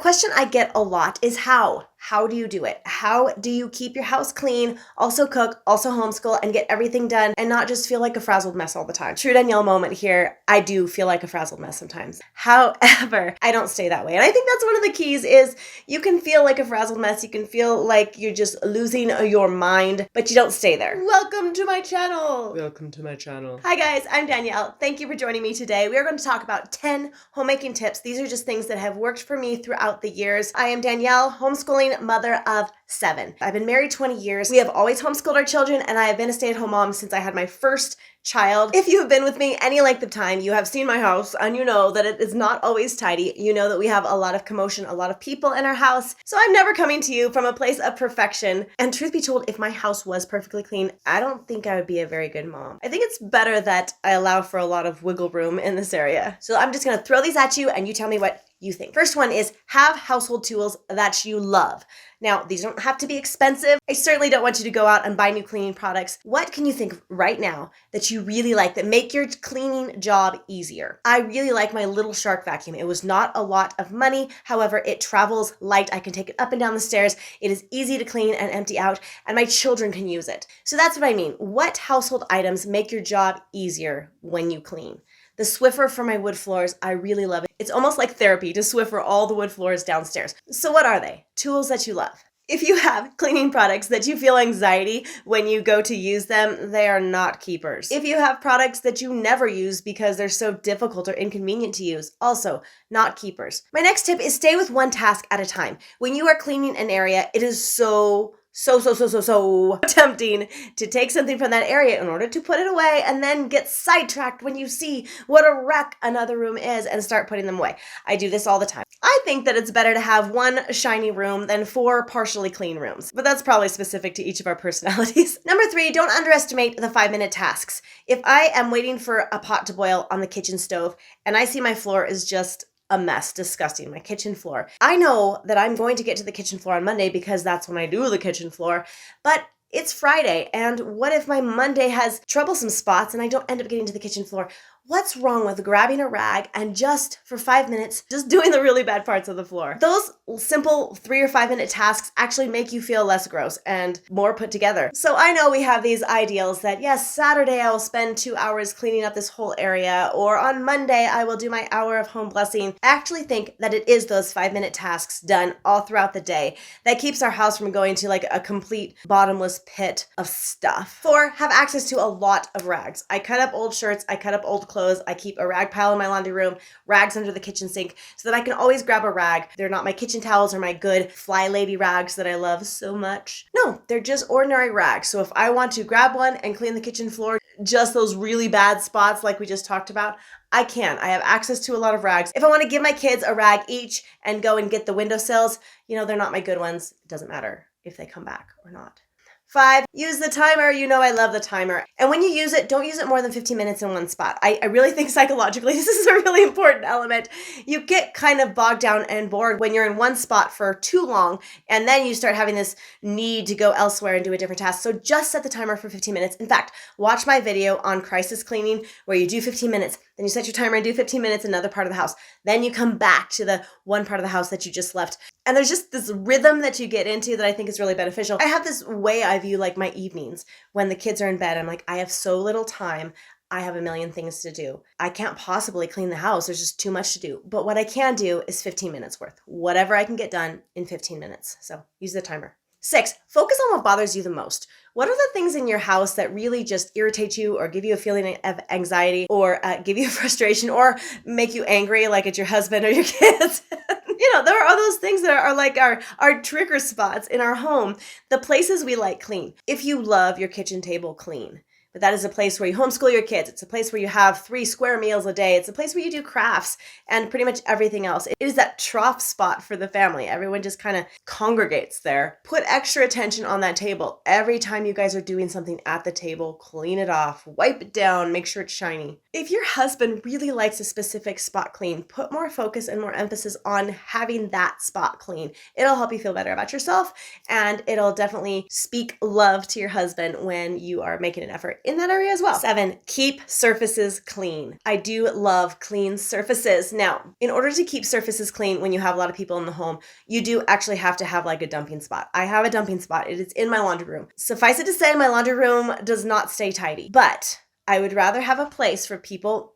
question I get a lot is how? How do you do it? How do you keep your house clean, also cook, also homeschool, and get everything done and not just feel like a frazzled mess all the time? True Danielle moment here. I do feel like a frazzled mess sometimes. However, I don't stay that way. And I think that's one of the keys is you can feel like a frazzled mess. You can feel like you're just losing your mind, but you don't stay there. Welcome to my channel. Welcome to my channel. Hi guys, I'm Danielle. Thank you for joining me today. We are going to talk about 10 homemaking tips. These are just things that have worked for me throughout the years. I am Danielle, homeschooling mother of 7. I've been married 20 years. We have always homeschooled our children, and I have been a stay-at-home mom since I had my first child. If you have been with me any length of time, you have seen my house and you know that it is not always tidy. You know that we have a lot of commotion, a lot of people in our house. So I'm never coming to you from a place of perfection. And truth be told, if my house was perfectly clean, I don't think I would be a very good mom. I think it's better that I allow for a lot of wiggle room in this area. So I'm just gonna throw these at you and you tell me what you think. First one is have household tools that you love. Now, these don't have to be expensive. I certainly don't want you to go out and buy new cleaning products. What can you think of right now that you really like that make your cleaning job easier? I really like my Little Shark vacuum. It was not a lot of money. However, it travels light. I can take it up and down the stairs. It is easy to clean and empty out, and my children can use it. So that's what I mean. What household items make your job easier when you clean? The Swiffer for my wood floors, I really love it. It's almost like therapy to Swiffer all the wood floors downstairs. So what are they? Tools that you love. If you have cleaning products that you feel anxiety when you go to use them, they are not keepers. If you have products that you never use because they're so difficult or inconvenient to use, also not keepers. My next tip is stay with one task at a time. When you are cleaning an area, it is so tempting to take something from that area in order to put it away and then get sidetracked when you see what a wreck another room is and start putting them away. I do this all the time. I think that it's better to have one shiny room than 4 partially clean rooms, but that's probably specific to each of our personalities. Number 3, don't underestimate the 5-minute tasks. If I am waiting for a pot to boil on the kitchen stove and I see my floor is just a mess, disgusting, my kitchen floor, I know that I'm going to get to the kitchen floor on Monday because that's when I do the kitchen floor, but it's Friday, and what if my Monday has troublesome spots and I don't end up getting to the kitchen floor? What's wrong with grabbing a rag and just for 5 minutes, just doing the really bad parts of the floor? Those simple 3 or 5 minute tasks actually make you feel less gross and more put together. So I know we have these ideals that yes, Saturday I will spend 2 hours cleaning up this whole area, or on Monday I will do my hour of home blessing. I actually think that it is those 5-minute tasks done all throughout the day that keeps our house from going to like a complete bottomless pit of stuff. 4, have access to a lot of rags. I cut up old shirts, I cut up old clothes, I keep a rag pile in my laundry room, rags under the kitchen sink, so that I can always grab a rag. They're not my kitchen towels or my good Fly Lady rags that I love so much. No, they're just ordinary rags. So if I want to grab one and clean the kitchen floor, just those really bad spots like we just talked about, I can. I have access to a lot of rags. If I want to give my kids a rag each and go and get the windowsills, you know, they're not my good ones. It doesn't matter if they come back or not. 5, use the timer. You know I love the timer. And when you use it, don't use it more than 15 minutes in one spot. I really think psychologically this is a really important element. You get kind of bogged down and bored when you're in one spot for too long, and then you start having this need to go elsewhere and do a different task. So just set the timer for 15 minutes. In fact, watch my video on crisis cleaning where you do 15 minutes, then you set your timer and do 15 minutes in another part of the house. Then you come back to the one part of the house that you just left. And there's just this rhythm that you get into that I think is really beneficial. I have this way I view like my evenings when the kids are in bed. I'm like, I have so little time. I have a million things to do. I can't possibly clean the house. There's just too much to do. But what I can do is 15 minutes worth. Whatever I can get done in 15 minutes. So use the timer. 6, focus on what bothers you the most. What are the things in your house that really just irritate you or give you a feeling of anxiety or give you frustration or make you angry like it's your husband or your kids? You know, there are those things that are like our trigger spots in our home, the places we like clean. If you love your kitchen table clean, but that is a place where you homeschool your kids. It's a place where you have 3 square meals a day. It's a place where you do crafts and pretty much everything else. It is that trough spot for the family. Everyone just kind of congregates there. Put extra attention on that table. Every time you guys are doing something at the table, clean it off, wipe it down, make sure it's shiny. If your husband really likes a specific spot clean, put more focus and more emphasis on having that spot clean. It'll help you feel better about yourself, and it'll definitely speak love to your husband when you are making an effort in that area as well. 7, keep surfaces clean. I do love clean surfaces. Now, in order to keep surfaces clean when you have a lot of people in the home, you do actually have to have like a dumping spot. I have a dumping spot. It is in my laundry room. Suffice it to say, my laundry room does not stay tidy, but I would rather have a place for people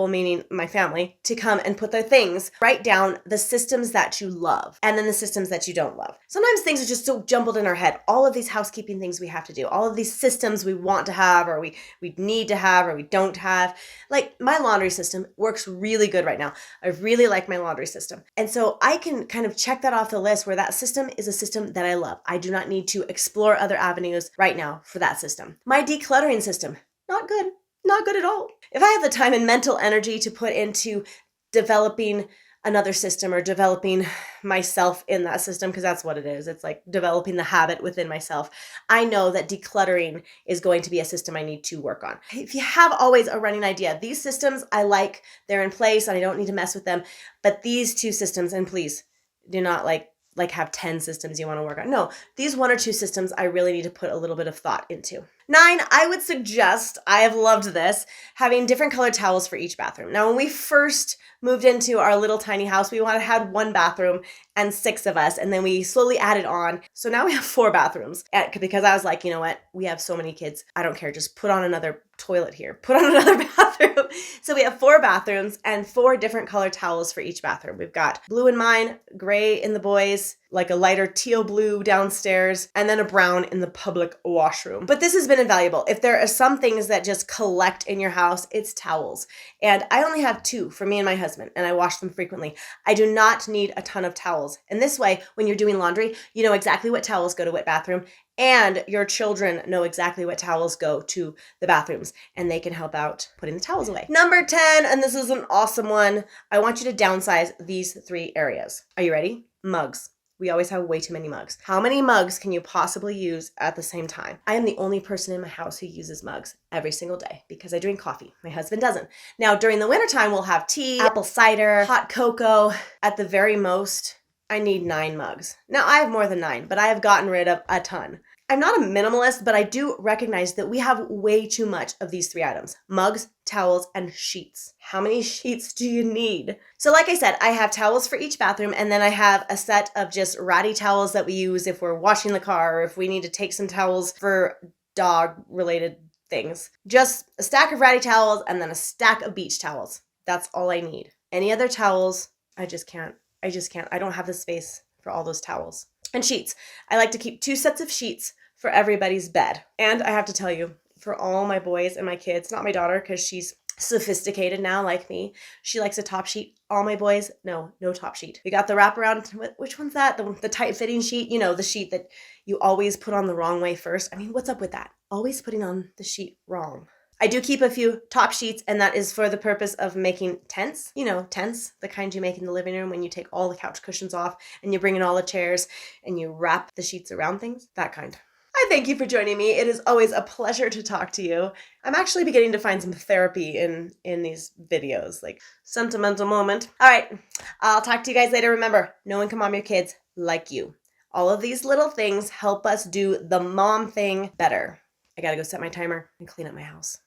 meaning my family, to come and put their things. Write down the systems that you love and then the systems that you don't love. Sometimes things are just so jumbled in our head. All of these housekeeping things we have to do, all of these systems we want to have or we need to have or we don't have. Like my laundry system works really good right now. I really like my laundry system. And so I can kind of check that off the list where that system is a system that I love. I do not need to explore other avenues right now for that system. My decluttering system, not good. Not good at all. If I have the time and mental energy to put into developing another system or developing myself in that system, because that's what it is. It's like developing the habit within myself. I know that decluttering is going to be a system I need to work on. If you have always a running idea, these systems I like, they're in place and I don't need to mess with them. But these 2 systems, and please do not like have 10 systems you want to work on. No, these 1 or 2 systems I really need to put a little bit of thought into. 9, I would suggest, I have loved this, having different colored towels for each bathroom. Now, when we first moved into our little tiny house, we had 1 bathroom and 6 of us, and then we slowly added on. So now we have 4 bathrooms because I was like, you know what? We have so many kids. I don't care. Just put on another toilet here. Put on another bathroom. So we have 4 bathrooms and 4 different colored towels for each bathroom. We've got blue in mine, gray in the boys, like a lighter teal blue downstairs, and then a brown in the public washroom. But this has been invaluable. If there are some things that just collect in your house, it's towels. And I only have 2 for me and my husband, and I wash them frequently. I do not need a ton of towels. And this way, when you're doing laundry, you know exactly what towels go to what bathroom, and your children know exactly what towels go to the bathrooms, and they can help out putting the towels away. Number 10, and this is an awesome one. I want you to downsize these 3 areas. Are you ready? Mugs. We always have way too many mugs. How many mugs can you possibly use at the same time? I am the only person in my house who uses mugs every single day because I drink coffee. My husband doesn't. Now, during the wintertime, we'll have tea, apple cider, hot cocoa. At the very most, I need 9 mugs. Now, I have more than 9, but I have gotten rid of a ton. I'm not a minimalist, but I do recognize that we have way too much of these 3 items: mugs, towels, and sheets. How many sheets do you need? So like I said, I have towels for each bathroom, and then I have a set of just ratty towels that we use if we're washing the car or if we need to take some towels for dog-related things. Just a stack of ratty towels and then a stack of beach towels. That's all I need. Any other towels, I just can't. I don't have the space for all those towels. And sheets. I like to keep 2 sets of sheets for everybody's bed. And I have to tell you, for all my boys and my kids, not my daughter because she's sophisticated now like me, she likes a top sheet. All my boys, no top sheet. We got the wraparound, which one's that? The tight fitting sheet, you know, the sheet that you always put on the wrong way first. I mean, what's up with that? Always putting on the sheet wrong. I do keep a few top sheets, and that is for the purpose of making tents. You know, tents, the kind you make in the living room when you take all the couch cushions off and you bring in all the chairs and you wrap the sheets around things, that kind. I thank you for joining me. It is always a pleasure to talk to you. I'm actually beginning to find some therapy in these videos, like sentimental moment. All right, I'll talk to you guys later. Remember, no one can mom your kids like you. All of these little things help us do the mom thing better. I gotta go set my timer and clean up my house.